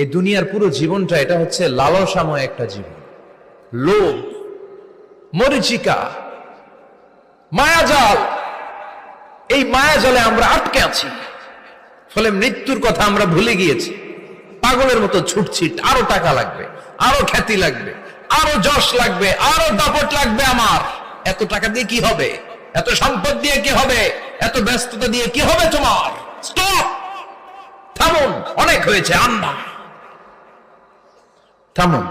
এই দুনিয়ার পুরো জীবনটা এটা হচ্ছে লালসাময় একটা জীবন, লোভ, মরিচিকা, মায়াজাল। এই মায়াজালে আমরা আটকে আছি, ফলে মৃত্যুর কথা আমরা ভুলে গিয়েছি। পাগলের মতো ছুটছি, আরো টাকা লাগবে, আরো খ্যাতি লাগবে, আরো যশ লাগবে, আরো দাপট লাগবে। আমার এত টাকা দিয়ে কি হবে? এত সম্পদ দিয়ে কি হবে? এত ব্যস্ততা দিয়ে কি হবে তোমার? স্টপ, থামুন, অনেক হয়েছে। আন্না, থামুন,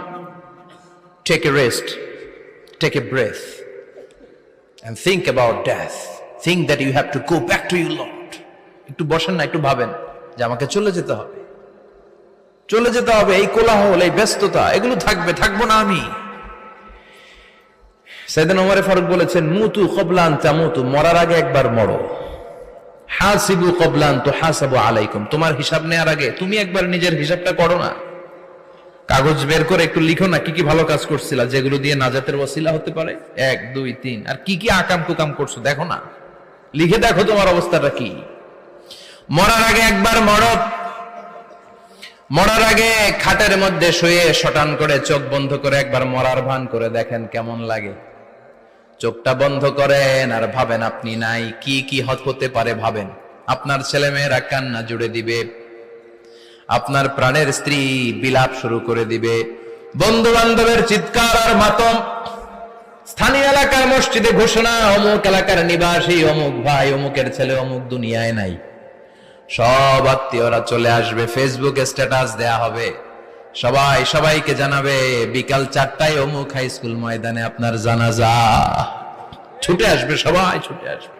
take a rest, take a breath and think about death. Think that you have to go back to your Lord. একটু বসেন না, একটু ভাবেন যে আমাকে চলে যেতে হবে, চলে যেতে হবে। এই কোলাহল, এই ব্যস্ততা, এগুলো থাকবে, থাকবো না আমি। সাইয়েদনা ওমর ফারুক বলেছেন, মুতু ক্বাবলা আন তামুতু, মরার আগে একবার মরো। হাসিবু ক্বাবলা আন তুহাসাবু আলাইকুম, তোমার হিসাব নেওয়ার আগে তুমি একবার নিজের হিসাবটা করো না। কাগজ বের করে একটু লিখো না কি কি ভালো কাজ করছিলা, যেগুলো দিয়ে নাজাতের ওসিলা হতে পারে। 1 2 3, আর কি কি আকাম কুকাম করছো দেখো না, লিখে দেখো তোমার অবস্থাটা কি। মরার আগে একবার মরো। মরার আগে খাটের মধ্যে শুয়ে শটান করে চোখ বন্ধ করে একবার মরার ভান করে দেখেন কেমন লাগে। চোখটা বন্ধ করেন আর ভাবেন আপনি নাই, কি কি হতে পারে ভাবেন। আপনার ছেলে মেয়েরা কান্না জুড়ে দিবে, আপনার প্রাণের স্ত্রী বিলাপ শুরু করে দিবে, বন্ধু বান্ধবের চিৎকার আর মাতম, স্থানীয় এলাকার মসজিদে ঘোষণা, অমুক এলাকার নিবাসী অমুক ভাই অমুকের ছেলে অমুক দুনিয়ায় নাই। সব আত্মীয়রা চলে আসবে, ফেসবুকে স্ট্যাটাস দেয়া হবে, সবাই সবাইকে জানাবে বিকাল 4টায় অমুক হাই স্কুল ময়দানে আপনার জানাজা। ছুটে আসবে, সবাই ছুটে আসবে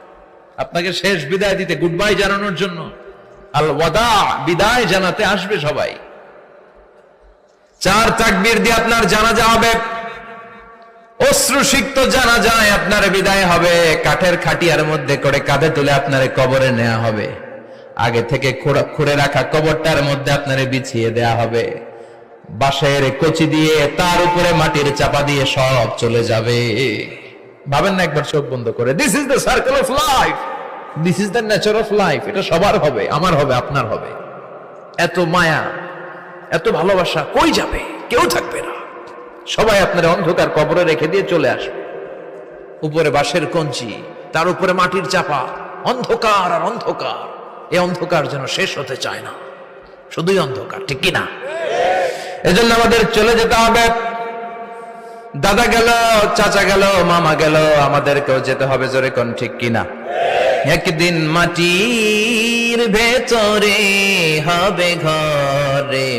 আপনাকে শেষ বিদায় দিতে, গুড বাই জানানোর জন্য, আল ওয়াদা, বিদায় জানাতে আসবে সবাই। 4 তাকবীর দিয়ে আপনার জানাজা হবে, অশ্রুসিক্ত জানাজায় আপনার বিদায় হবে। কাঠের খাটিয়ার মধ্যে করে কাঁধে তুলে আপনার কবরে নেওয়া হবে। আগে থেকে খুঁড়ে রাখা কবরটার মধ্যে আপনার বিছিয়ে দেয়া হবে। বাঁশের কচি দিয়ে তার উপরে মাটির চাপা দিয়ে সব চলে যাবে। ভাবেন না একবার চোখ বন্ধ করে, this is the circle of life, this is the nature of life. এটা সবার হবে, আমার হবে, আপনার হবে। এত মায়া, এত ভালোবাসা কই যাবে? কেউ থাকবে না, সবাই আপনার অন্ধকার কবরে রেখে দিয়ে চলে আসবে। উপরে বাঁশের কঞ্চি, তার উপরে মাটির চাপা, অন্ধকার আর অন্ধকার। এই অন্ধকার যেন শেষ হতে চায় না, শুধুই অন্ধকার, ঠিক কিনা? এজন্য আমাদের চলে যেতে হবে। দাদা গেল, চাচা গেল, মামা গেল, আমাদেরকেও যেতে হবে, জোরে কোন ঠিক কিনা? একদিন মাটির ভেতরে হবে ঘরে।